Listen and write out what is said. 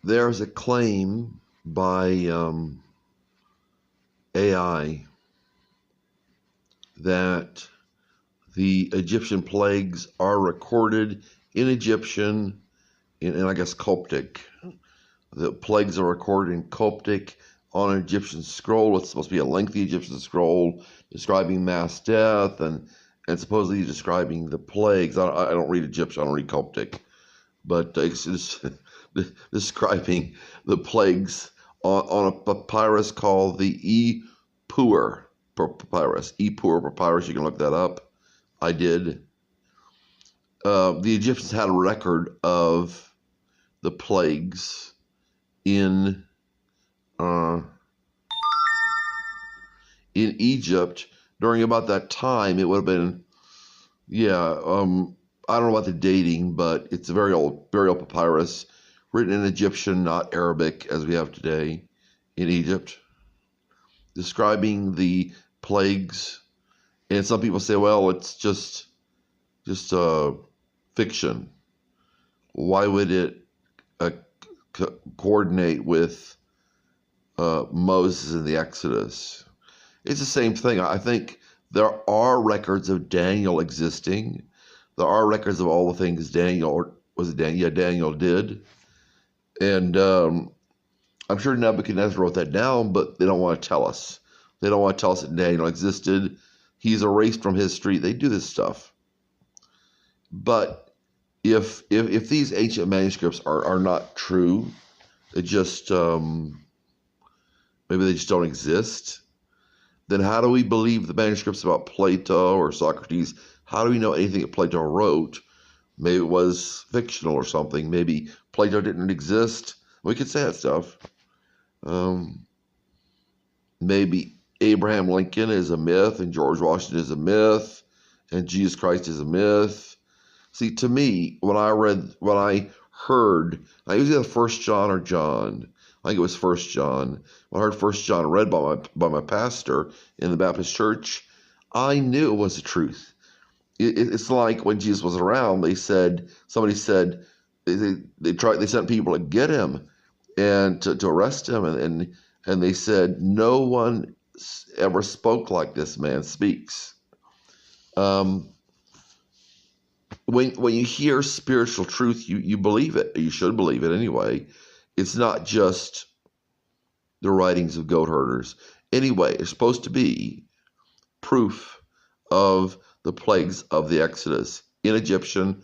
there's a claim by AI that the Egyptian plagues are recorded in Egyptian, in I guess Coptic. The plagues are recorded in Coptic on an Egyptian scroll. It's supposed to be a lengthy Egyptian scroll describing mass death and supposedly describing the plagues. I don't read Egyptian, I don't read Coptic, but it's describing the plagues on a papyrus called the Epur papyrus. Epur papyrus, you can look that up. I did. The Egyptians had a record of the plagues in Egypt during about that time. It would have been, I don't know about the dating, but it's a very old papyrus, written in Egyptian, not Arabic as we have today in Egypt, describing the plagues. And some people say, well, it's just fiction. Why would it coordinate with Moses and the Exodus? It's the same thing. I think there are records of Daniel existing. There are records of all the things Daniel did. And I'm sure Nebuchadnezzar wrote that down, but they don't want to tell us. They don't want to tell us that Daniel existed. He's erased from history. They do this stuff. But if these ancient manuscripts are not true, it just maybe they just don't exist, then how do we believe the manuscripts about Plato or Socrates? How do we know anything that Plato wrote? Maybe it was fictional or something. Maybe Plato didn't exist. We could say that stuff. Maybe Abraham Lincoln is a myth, and George Washington is a myth, and Jesus Christ is a myth. See, to me, when I heard, I usually have 1 John or John. I think it was 1 John. When I heard 1 John read by my pastor in the Baptist church, I knew it was the truth. It's like when Jesus was around, somebody said they sent people to get him and to arrest him, and they said, no one ever spoke like this man speaks. When you hear spiritual truth, you believe it. You should believe it anyway. It's not just the writings of goat herders. Anyway, it's supposed to be proof of the plagues of the Exodus in Egyptian